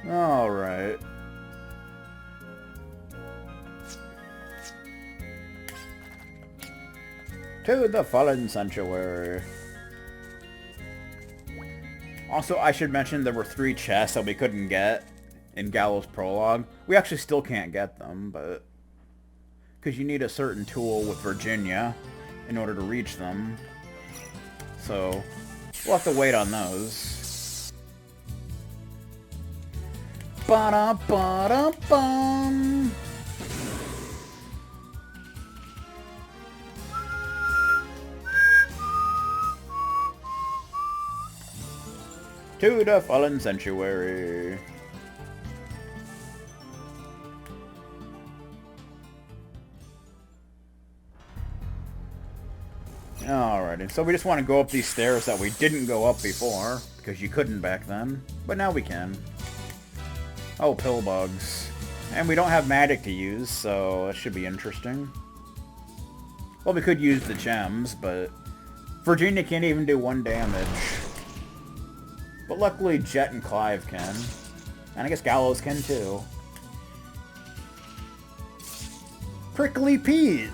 Alright. To the Fallen Sanctuary. Also, I should mention there were 3 chests that we couldn't get in Gallows Prologue. We actually still can't get them, but... because you need a certain tool with Virginia in order to reach them. So, we'll have to wait on those. Ba-da-ba-da-bum! To the Fallen Sanctuary. Alrighty, so we just want to go up these stairs that we didn't go up before, because you couldn't back then, but now we can. Oh, pill bugs. And we don't have magic to use, so that should be interesting. Well, we could use the gems, but Virginia can't even do 1 damage. But luckily, Jet and Clive can. And I guess Gallows can too. Prickly Pete!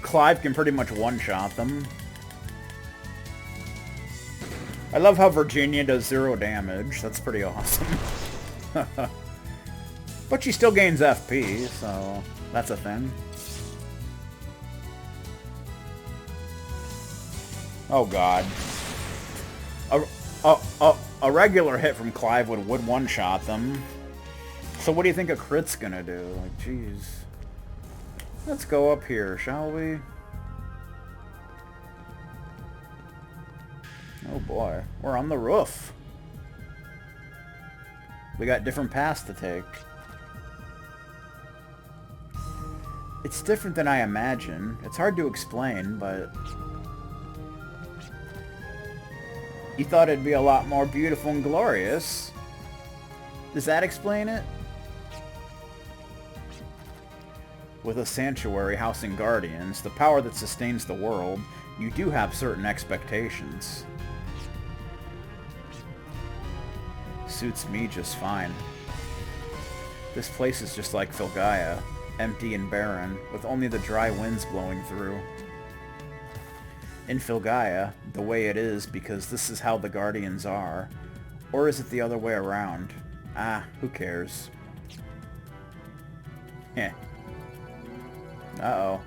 Clive can pretty much one-shot them. I love how Virginia does 0 damage. That's pretty awesome. But she still gains FP, so that's a thing. Oh god. A regular hit from Clive would one-shot them. So what do you think a crit's gonna do? Like, jeez. Let's go up here, shall we? Oh boy, we're on the roof. We got different paths to take. It's different than I imagine. It's hard to explain, but... you thought it'd be a lot more beautiful and glorious. Does that explain it? With a sanctuary housing guardians, the power that sustains the world, you do have certain expectations. Suits me just fine. This place is just like Filgaia, empty and barren, with only the dry winds blowing through. In Filgaia, the way it is because this is how the Guardians are. Or is it the other way around? Ah, who cares? Heh. Uh-oh.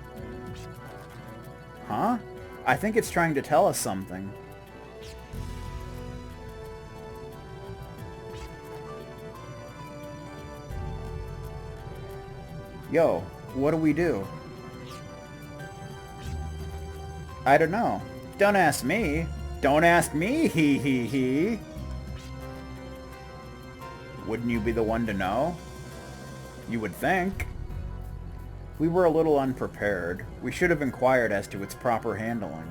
Huh? I think it's trying to tell us something. Yo, what do we do? I don't know. Don't ask me. Don't ask me, hee hee hee. Wouldn't you be the one to know? You would think. We were a little unprepared. We should have inquired as to its proper handling.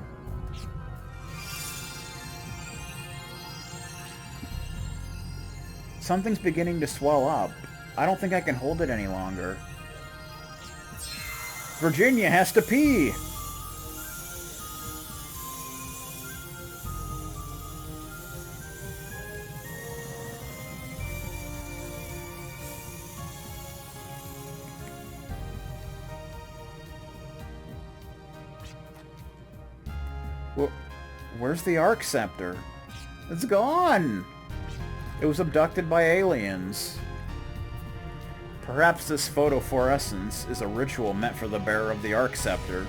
Something's beginning to swell up. I don't think I can hold it any longer. Virginia has to pee! Where's the Arc Scepter? It's gone! It was abducted by aliens. Perhaps this photophorescence is a ritual meant for the bearer of the Arc Scepter.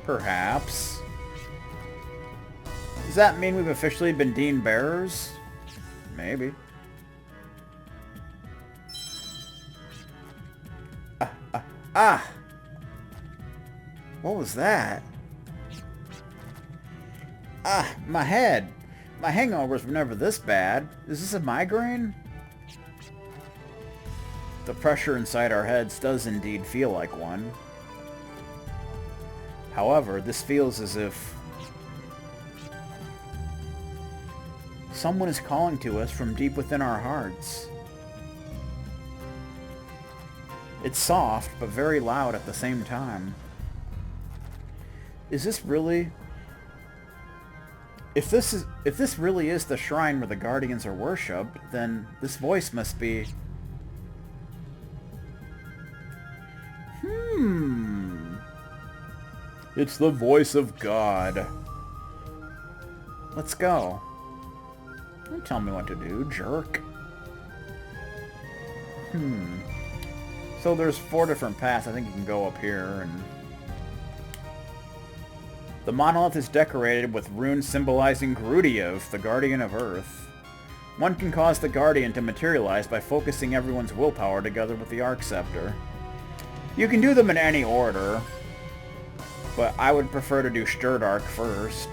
Perhaps. Does that mean we've officially been deemed bearers? Maybe. Ah! What was that? Ah, my head. My hangovers were never this bad. Is this a migraine? The pressure inside our heads does indeed feel like one. However, this feels as if someone is calling to us from deep within our hearts. It's soft, but very loud at the same time. Is this really If this really is the shrine where the Guardians are worshipped, then this voice must be... It's the voice of God. Let's go. Don't tell me what to do, jerk. So there's 4 different paths. I think you can go up here and... The monolith is decorated with runes symbolizing Groody, the Guardian of Earth. One can cause the Guardian to materialize by focusing everyone's willpower together with the Arc Scepter. You can do them in any order, but I would prefer to do Stirdark first.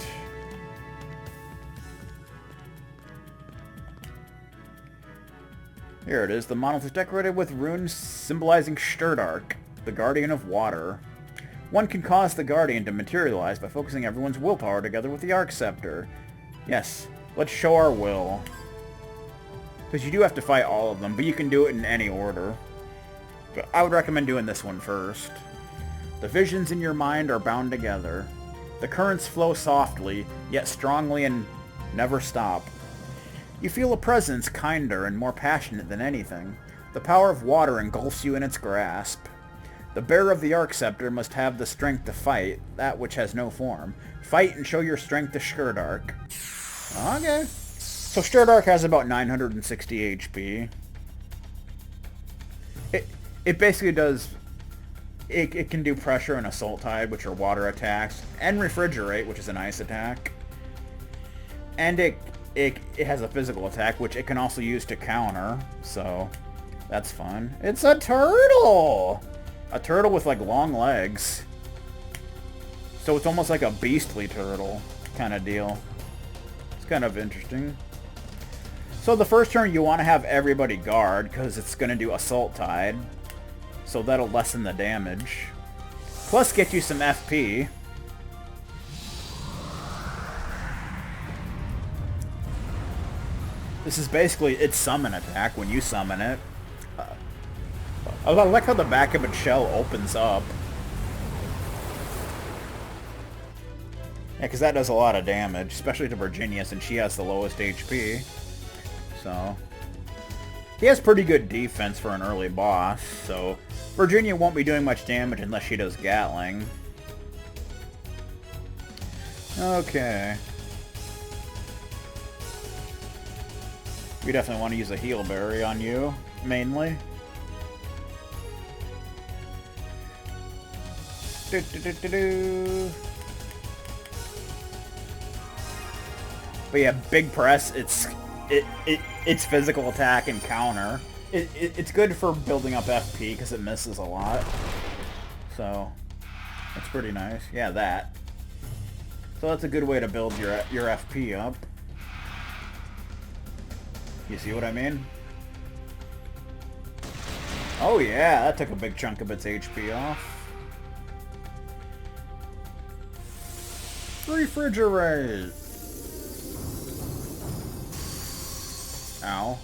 Here it is. The monolith is decorated with runes symbolizing Stirdark, the Guardian of Water. One can cause the Guardian to materialize by focusing everyone's willpower together with the Arc Scepter. Yes, let's show our will. Because you do have to fight all of them, but you can do it in any order. But I would recommend doing this one first. The visions in your mind are bound together. The currents flow softly, yet strongly and never stop. You feel a presence kinder and more passionate than anything. The power of water engulfs you in its grasp. The bearer of the Arc Scepter must have the strength to fight, that which has no form. Fight and show your strength to Stirdark. Okay. So Stirdark has about 960 HP. It basically does... It can do Pressure and Assault Tide, which are water attacks, and Refrigerate, which is an ice attack. And it has a physical attack, which it can also use to counter, so that's fun. It's a turtle! A turtle with, like, long legs. So it's almost like a beastly turtle kind of deal. It's kind of interesting. So the first turn you want to have everybody guard, because it's going to do Assault Tide. So that'll lessen the damage. Plus get you some FP. This is basically its summon attack when you summon it. I like how the back of its shell opens up. Yeah, because that does a lot of damage, especially to Virginia since she has the lowest HP. So... He has pretty good defense for an early boss, so Virginia won't be doing much damage unless she does Gatling. Okay. We definitely want to use a Heal Berry on you, mainly. But yeah, Big Press, it's physical attack and counter. It's good for building up FP because it misses a lot. So, that's pretty nice. Yeah, that. So that's a good way to build your FP up. You see what I mean? Oh yeah, that took a big chunk of its HP off. Refrigerate! Ow.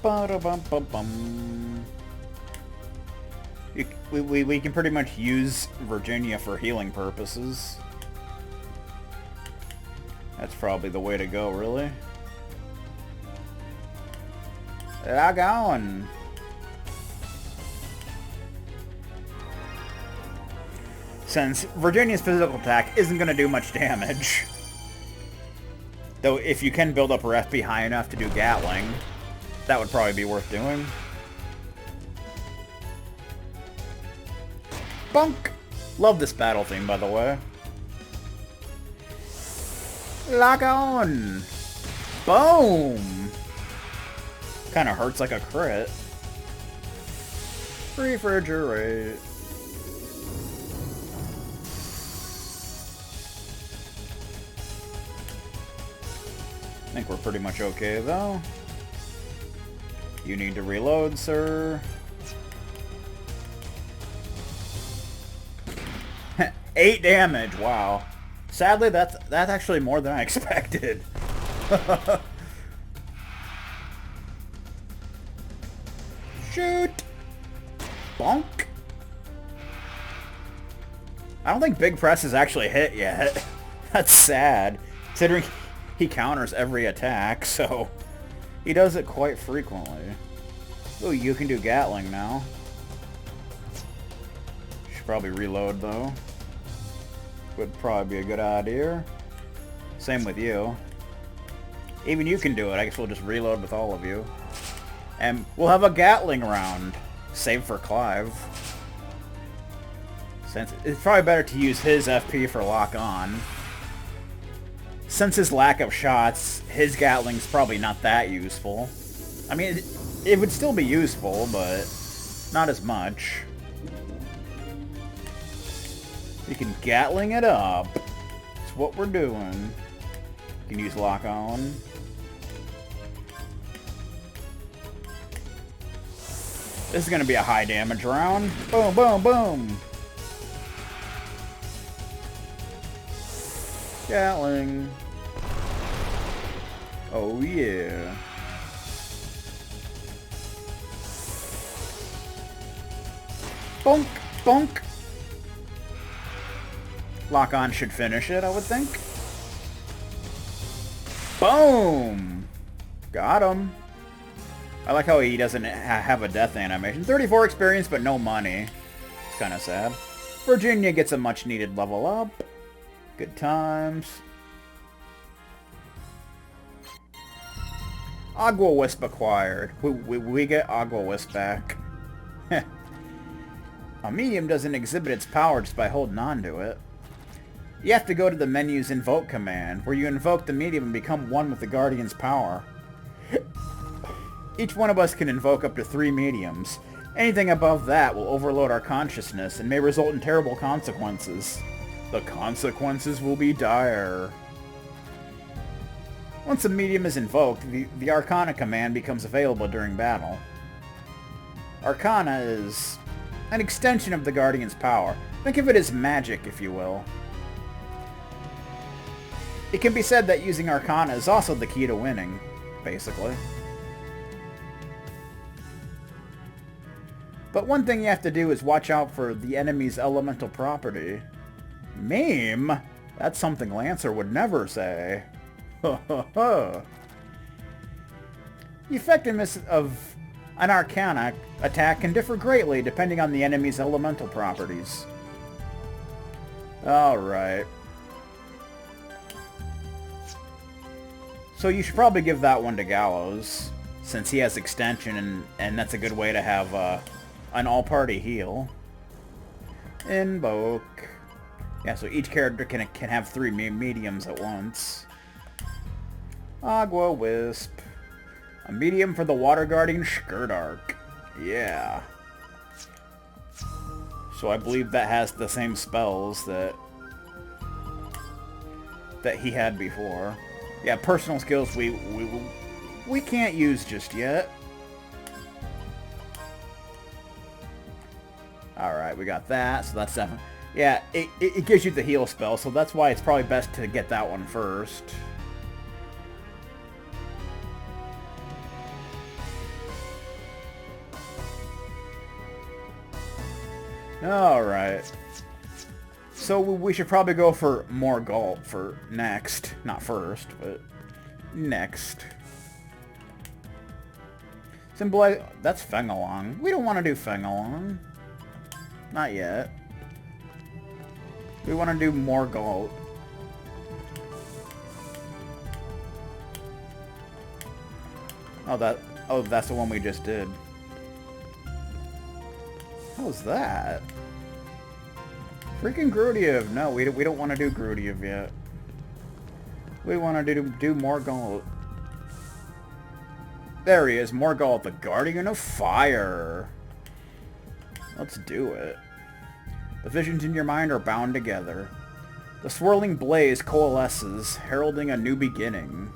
Ba-da-bum-bum-bum. We can pretty much use Virginia for healing purposes. That's probably the way to go, really. Doggone. Since Virginia's physical attack isn't going to do much damage. Though if you can build up her FP high enough to do Gatling, that would probably be worth doing. Bunk! Love this battle theme, by the way. Lock on! Boom! Kinda hurts like a crit. Refrigerate. I think we're pretty much okay, though. You need to reload, sir. 8 damage, wow. Sadly, that's actually more than I expected. Shoot! Bonk! I don't think Big Press has actually hit yet. That's sad, considering he counters every attack, so he does it quite frequently. Ooh, you can do Gatling now. Should probably reload, though. Would probably be a good idea. Same with you. Even you can do it. I guess we'll just reload with all of you. And we'll have a Gatling round. Save for Clive. Since it's probably better to use his FP for lock-on. Since his lack of shots, his Gatling's probably not that useful. I mean, it would still be useful, but not as much. You can Gatling it up. That's what we're doing. You can use lock-on. This is going to be a high damage round. Boom, boom, boom. Gatling. Oh yeah. Bonk, bonk. Lock-on should finish it, I would think. Boom! Got him. I like how he doesn't have a death animation. 34 experience, but no money. It's kind of sad. Virginia gets a much-needed level up. Good times. Agua Wisp acquired. We get Agua Wisp back. A medium doesn't exhibit its power just by holding on to it. You have to go to the menu's Invoke command, where you invoke the medium and become one with the Guardian's power. Each one of us can invoke up to 3 mediums. Anything above that will overload our consciousness and may result in terrible consequences. The consequences will be dire. Once a medium is invoked, the Arcana command becomes available during battle. Arcana is an extension of the Guardian's power. Think of it as magic, if you will. It can be said that using Arcana is also the key to winning, basically. But one thing you have to do is watch out for the enemy's elemental property. Meme? That's something Lancer would never say. The effectiveness of an Arcana attack can differ greatly depending on the enemy's elemental properties. Alright. So you should probably give that one to Gallows, since he has extension, and that's a good way to have an all-party heal. Invoke. Yeah, so each character can have 3 mediums at once. Agua Wisp. A medium for the Water Guardian Shkurdark. Yeah. So I believe that has the same spells that he had before. Yeah, personal skills we can't use just yet. Alright, we got that, so that's definitely... Yeah, it gives you the heal spell, so that's why it's probably best to get that one first. Alright. So we should probably go for more Gulp for next. Not first, but next. Symbolize... That's Fengalong. We don't want to do Fengalong. Not yet. We want to do more Gulp. Oh, that's the one we just did. What was that? Freaking Groody. No, we don't want to do Groody yet. We want to do Morgult. There he is, Morgult, the Guardian of Fire. Let's do it. The visions in your mind are bound together. The swirling blaze coalesces, heralding a new beginning.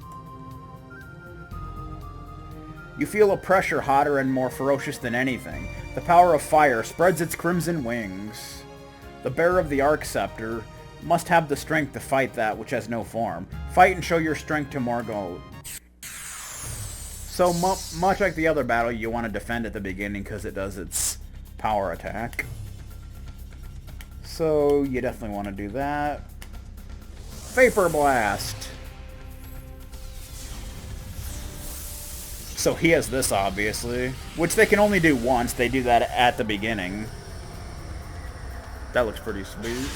You feel a pressure hotter and more ferocious than anything. The power of fire spreads its crimson wings. The bearer of the Arc Scepter must have the strength to fight that which has no form. Fight and show your strength to Morgult. So much like the other battle, you want to defend at the beginning because it does its power attack. So you definitely want to do that. Vapor Blast! So he has this, obviously. Which they can only do once. They do that at the beginning. That looks pretty sweet.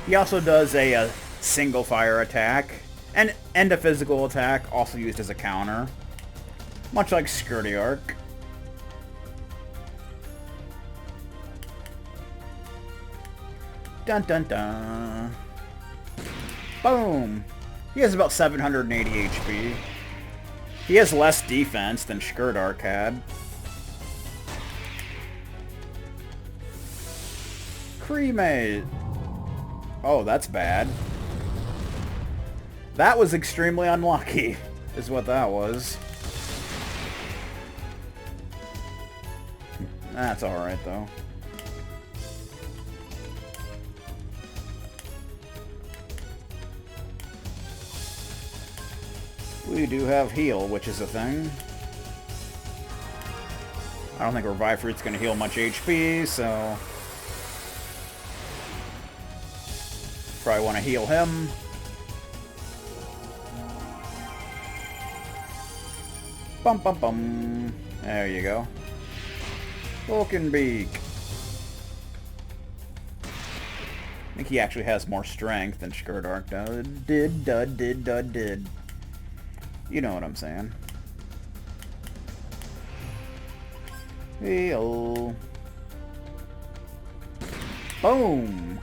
He also does a single fire attack. And a physical attack, also used as a counter. Much like Groody Arc. Dun dun dun. Boom! He has about 780 HP. He has less defense than Groody Arc had. Cremate! Oh, that's bad. That was extremely unlucky, is what that was. That's alright, though. We do have heal, which is a thing. I don't think Revive Fruit's going to heal much HP, so... probably want to heal him. Bum bum bum. There you go. Vulcan Beak. I think he actually has more strength than Groody Arc does. Did. You know what I'm saying. Heal. Boom.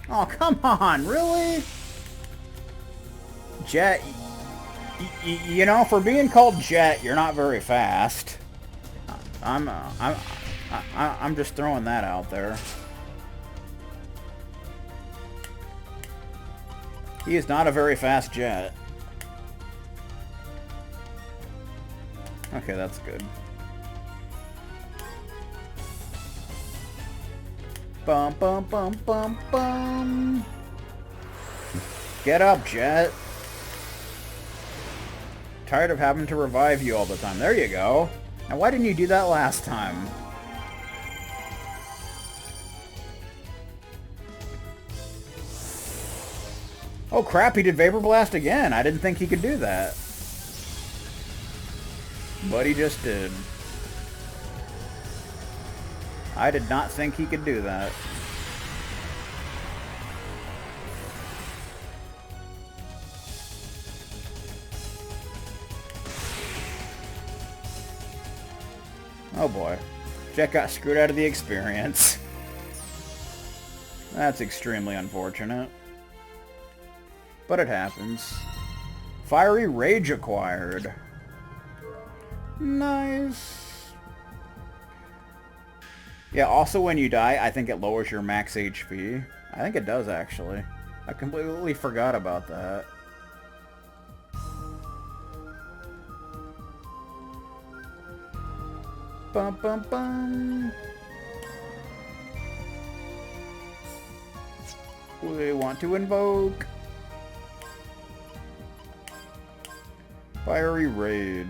Oh, come on, really? Jet, you know, for being called Jet, you're not very fast. I'm just throwing that out there. He is not a very fast Jet. Okay, that's good. Bum bum bum bum bum. Get up, Jet. Tired of having to revive you all the time. There you go. Now why didn't you do that last time? Oh crap, he did Vapor Blast again. I didn't think he could do that. But he just did. I did not think he could do that. Oh boy. Jet got screwed out of the experience. That's extremely unfortunate. But it happens. Fiery Rage acquired. Nice. Yeah, also when you die, I think it lowers your max HP. I think it does, actually. I completely forgot about that. Bum bum bum. We want to invoke Fiery Rage.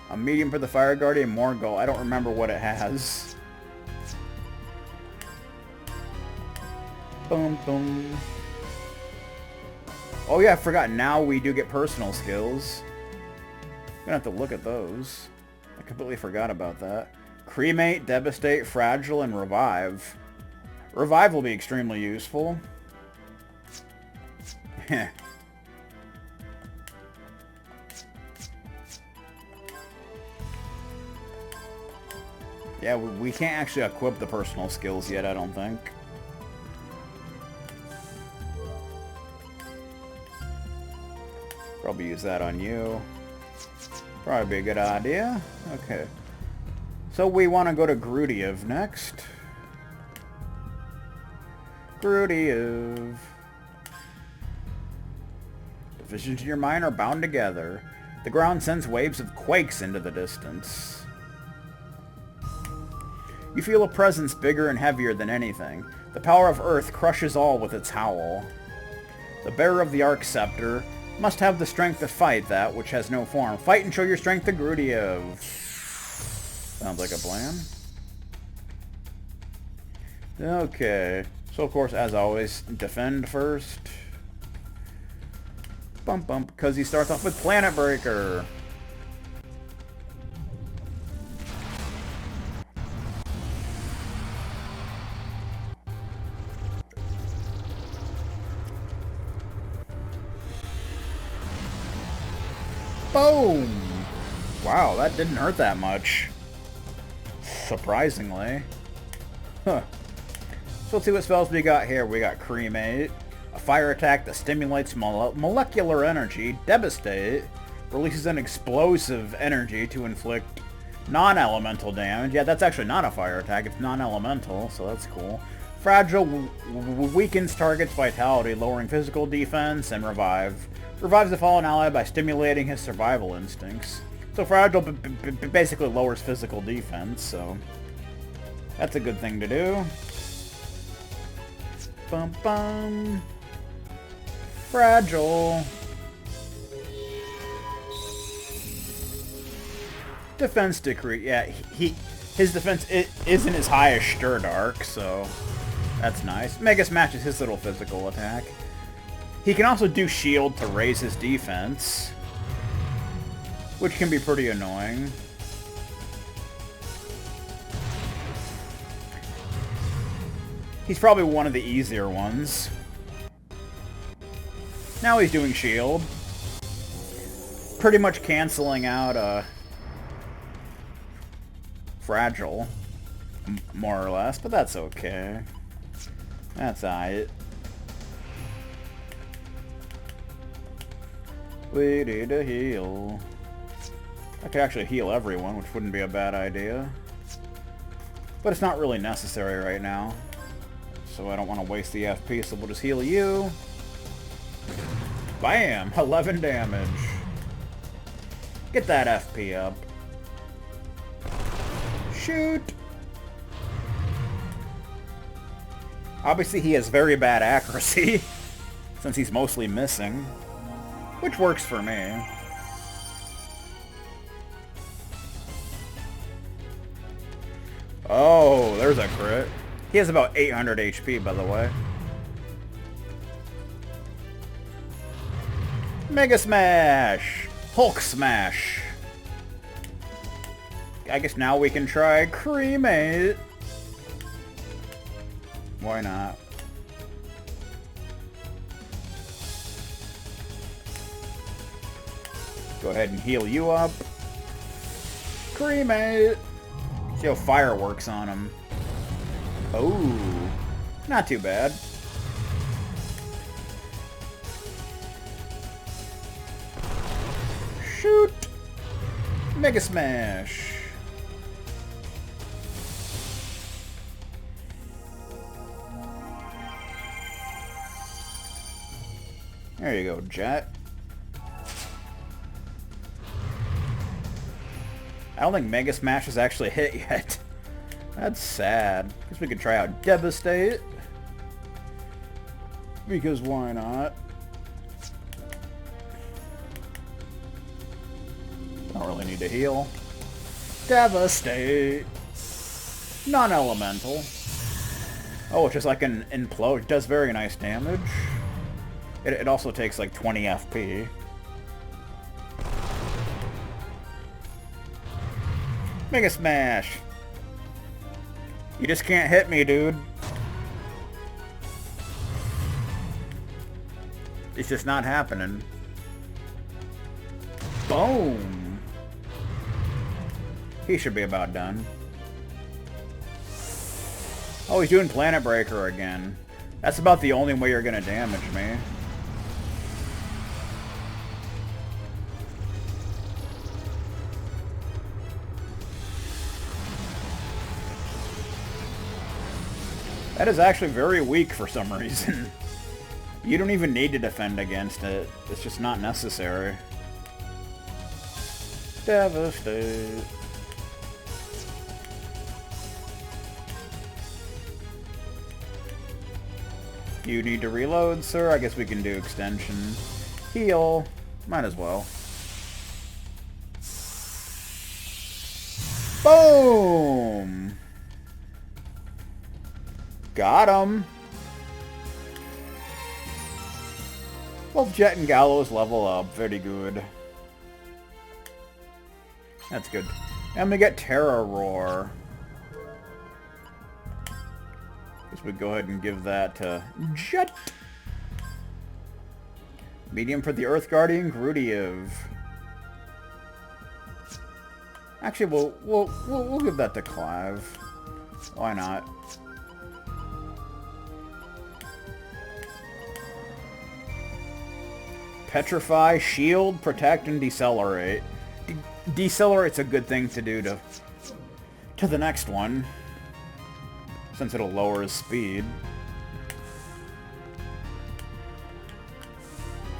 A medium for the Fire Guardian Morgul. I don't remember what it has. Boom, boom. Oh yeah, I forgot. Now we do get personal skills. I'm gonna have to look at those. I completely forgot about that. Cremate, Devastate, Fragile, and Revive. Revive will be extremely useful. Heh. Yeah, we can't actually equip the personal skills yet, I don't think. Probably use that on you. Probably be a good idea. Okay. So we want to go to Groody next. Groody. Divisions in your mind are bound together. The ground sends waves of quakes into the distance. You feel a presence bigger and heavier than anything. The power of Earth crushes all with its howl. The bearer of the Arc Scepter must have the strength to fight that which has no form. Fight and show your strength to Groody. Sounds like a plan. Okay. So, of course, as always, defend first. Bump, bump, because he starts off with Planet Breaker. Boom! Wow, that didn't hurt that much. Surprisingly. Huh. So let's see what spells we got here. We got Cremate, a fire attack that stimulates molecular energy, Devastate, releases an explosive energy to inflict non-elemental damage. Yeah, that's actually not a fire attack, it's non-elemental, so that's cool. Fragile weakens target's vitality, lowering physical defense, and Revive. Revives the fallen ally by stimulating his survival instincts. So Fragile basically lowers physical defense, so that's a good thing to do. Bum bum. Fragile. Defense decree. Yeah, his defense isn't as high as Sturdark, so that's nice. Mega Smash is his little physical attack. He can also do shield to raise his defense, which can be pretty annoying. He's probably one of the easier ones. Now he's doing shield. Pretty much canceling out Fragile, more or less, but that's okay. That's alright. We need to heal. I could actually heal everyone, which wouldn't be a bad idea. But it's not really necessary right now. So I don't want to waste the FP, so we'll just heal you. Bam! 11 damage. Get that FP up. Shoot! Obviously he has very bad accuracy, since he's mostly missing. Which works for me. Oh, there's a crit. He has about 800 HP, by the way. Mega Smash! Hulk Smash! I guess now we can try Cremate. Why not? Go ahead and heal you up. Cremate! See how fire works on him. Oh, not too bad. Shoot! Mega Smash! There you go, Jet. I don't think Mega Smash has actually hit yet. That's sad. Guess we could try out Devastate. Because why not? Don't really need to heal. Devastate. Non-elemental. Oh, it's just like an implode. It does very nice damage. It also takes like 20 FP. Mega Smash! You just can't hit me, dude. It's just not happening. Boom! He should be about done. Oh, he's doing Planet Breaker again. That's about the only way you're gonna damage me. That is actually very weak for some reason. You don't even need to defend against it. It's just not necessary. Devastate. You need to reload, sir? I guess we can do extension. Heal. Might as well. Boom! Got him! Both Jet and Gallows level up. Very good. That's good. And we get Terra Roar. Guess we go ahead and give that to Jet. Medium for the Earth Guardian, Groody. Actually, we'll give that to Clive. Why not? Petrify, Shield, Protect, and Decelerate. Decelerate's a good thing to do to the next one, since it'll lower his speed.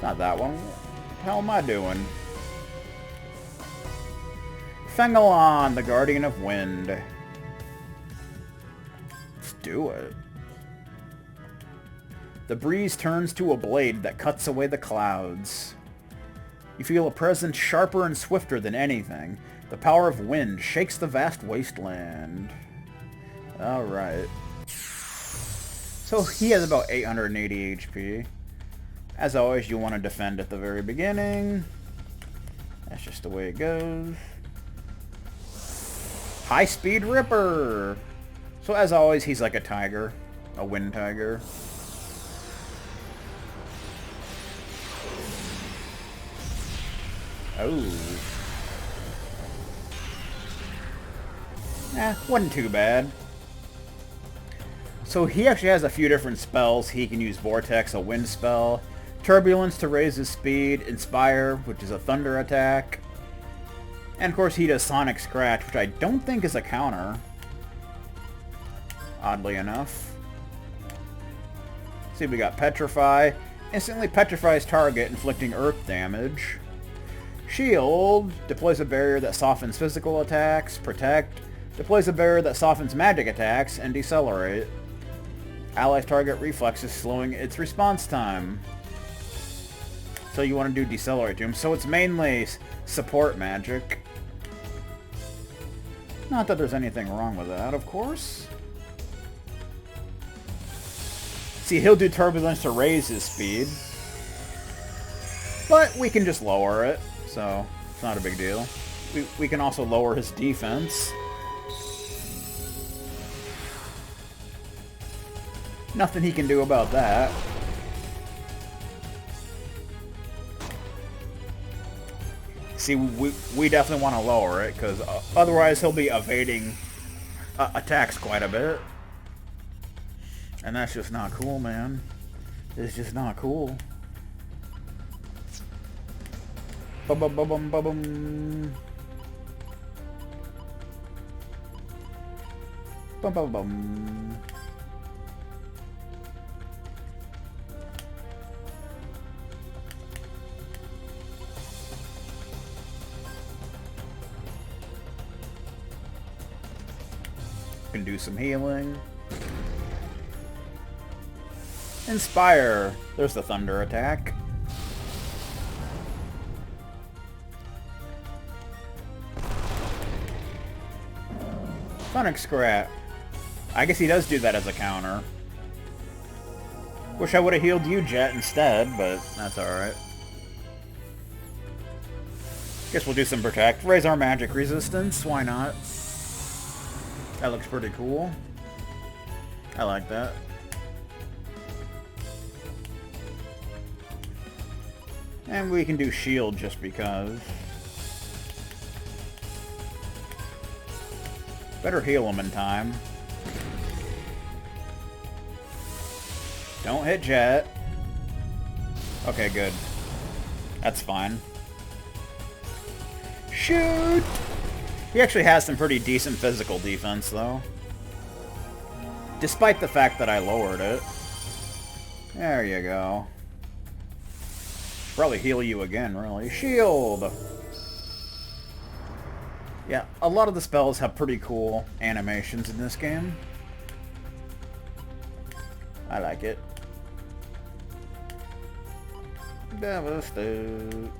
Not that one. What the hell am I doing? Fengelon, the Guardian of Wind. Let's do it. The breeze turns to a blade that cuts away the clouds. You feel a presence sharper and swifter than anything. The power of wind shakes the vast wasteland. Alright. So he has about 880 HP. As always, you want to defend at the very beginning. That's just the way it goes. Highspeed Ripper! So as always, he's like a tiger. A wind tiger. Oh. Wasn't too bad. So he actually has a few different spells. He can use Vortex, a wind spell. Turbulence to raise his speed. Inspire, which is a thunder attack. And of course he does Sonic Scratch, which I don't think is a counter. Oddly enough. See, we got Petrify. Instantly petrifies target, inflicting earth damage. Shield deploys a barrier that softens physical attacks. Protect deploys a barrier that softens magic attacks. And Decelerate. Allies target reflexes, slowing its response time. So you want to do Decelerate to him. So it's mainly support magic. Not that there's anything wrong with that, of course. See, he'll do Turbulence to raise his speed. But we can just lower it. So, it's not a big deal. We can also lower his defense. Nothing he can do about that. See, we definitely want to lower it, because otherwise he'll be evading attacks quite a bit. And that's just not cool, man. It's just not cool. Ba-bum-ba-bum-ba-bum. Bum-bum-bum. Can do some healing. Inspire. There's the thunder attack. Sonic Scratch. I guess he does do that as a counter. Wish I would have healed you, Jet, instead, but that's alright. Guess we'll do some Protect. Raise our magic resistance. Why not? That looks pretty cool. I like that. And we can do Shield just because. Better heal him in time. Don't hit Jet. Okay, good. That's fine. Shoot! He actually has some pretty decent physical defense, though. Despite the fact that I lowered it. There you go. Probably heal you again, really. Shield! Yeah, a lot of the spells have pretty cool animations in this game. I like it. Devastate.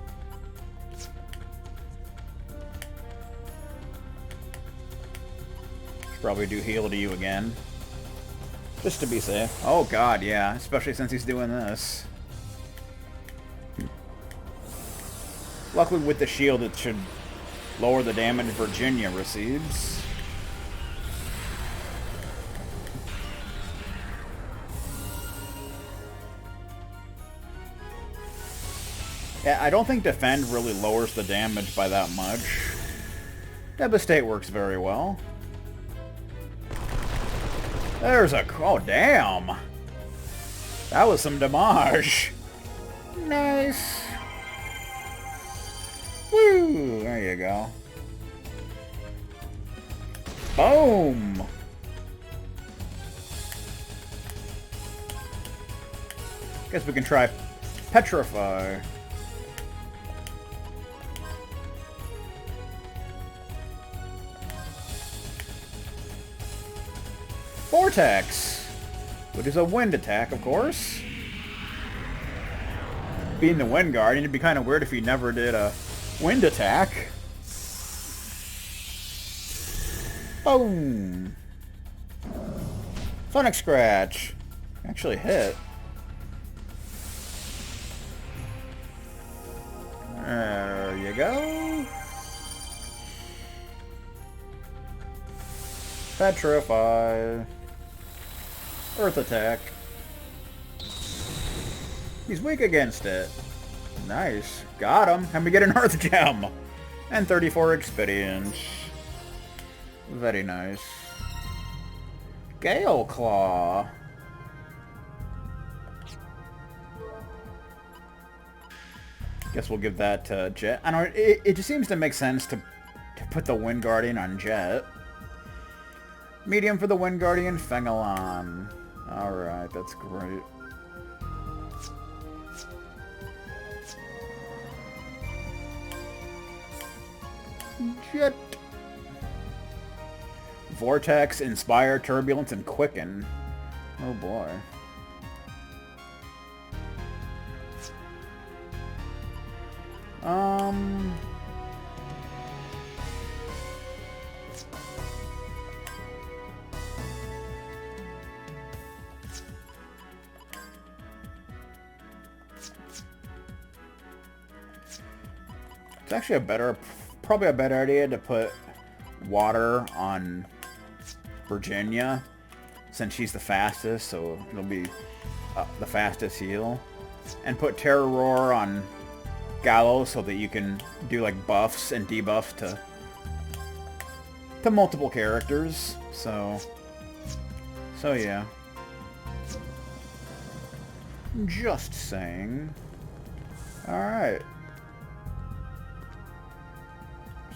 Probably do heal to you again. Just to be safe. Oh god, yeah. Especially since he's doing this. Luckily with the shield it should lower the damage Virginia receives. Yeah, I don't think Defend really lowers the damage by that much. Devastate works very well. There's a... oh, damn! That was some damage. Nice. Woo! There you go. Boom! Guess we can try Petrify. Vortex, which is a wind attack, of course. Being the Wind Guardian, it'd be kind of weird if he never did a wind attack. Boom! Sonic Scratch. Actually hit. There you go. Petrify. Earth attack. He's weak against it. Nice. Got him. And we get an Earth Gem. And 34 experience. Very nice. Gale Claw. Guess we'll give that to Jet. I don't know, it just seems to make sense to put the Wind Guardian on Jet. Medium for the Wind Guardian, Fengelon. Alright, that's great. Jet. Vortex, Inspire, Turbulence, and Quicken. Oh boy. It's actually probably a better idea to put water on Virginia, since she's the fastest, so it'll be the fastest heal. And put Terror Roar on Gallows so that you can do like buffs and debuffs to multiple characters. So yeah. Just saying. Alright.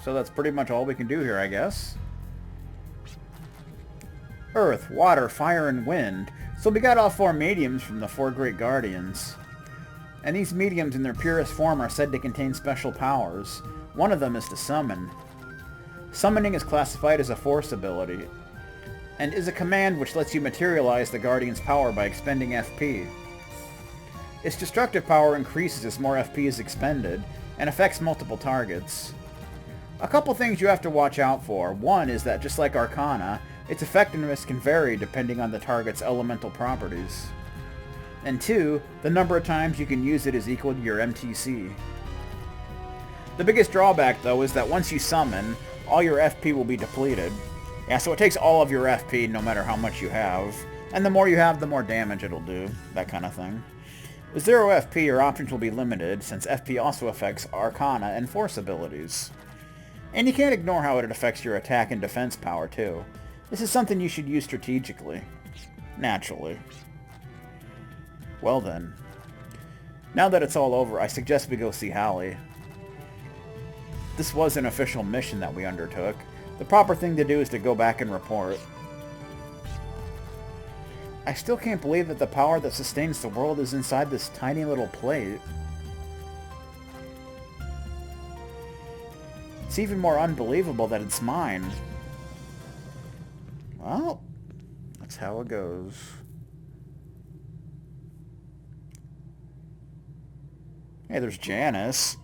So that's pretty much all we can do here, I guess. Earth, Water, Fire, and Wind. So we got all 4 mediums from the 4 Great Guardians. And these mediums in their purest form are said to contain special powers. One of them is to summon. Summoning is classified as a force ability, and is a command which lets you materialize the Guardian's power by expending FP. Its destructive power increases as more FP is expended, and affects multiple targets. A couple things you have to watch out for. One is that, just like Arcana, its effectiveness can vary depending on the target's elemental properties. And 2, the number of times you can use it is equal to your MTC. The biggest drawback, though, is that once you summon, all your FP will be depleted. Yeah, so it takes all of your FP no matter how much you have. And the more you have, the more damage it'll do. That kind of thing. With 0 FP, your options will be limited, since FP also affects Arcana and Force abilities. And you can't ignore how it affects your attack and defense power, too. This is something you should use strategically. Naturally. Well then. Now that it's all over, I suggest we go see Hallie. This was an official mission that we undertook. The proper thing to do is to go back and report. I still can't believe that the power that sustains the world is inside this tiny little plate. It's even more unbelievable that it's mine. Well, that's how it goes. Hey, there's Janice.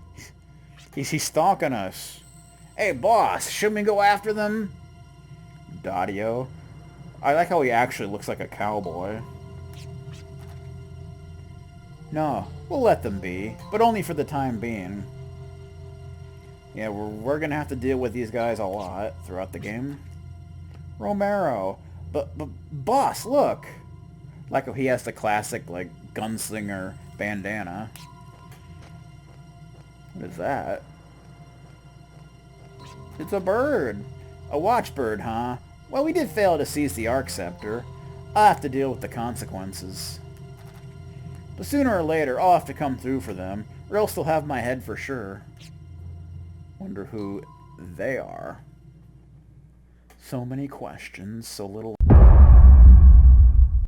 He's stalking us. Hey, boss, shouldn't we go after them? Daddio. I like how he actually looks like a cowboy. No, we'll let them be, but only for the time being. Yeah, we're gonna have to deal with these guys a lot throughout the game. Romero. But boss, look! Like how he has the classic, like, gunslinger bandana. What is that? It's a bird. A watchbird, huh? Well, we did fail to seize the Arc Scepter. I'll have to deal with the consequences. But sooner or later, I'll have to come through for them, or else they'll have my head for sure. Wonder who they are. So many questions, so little...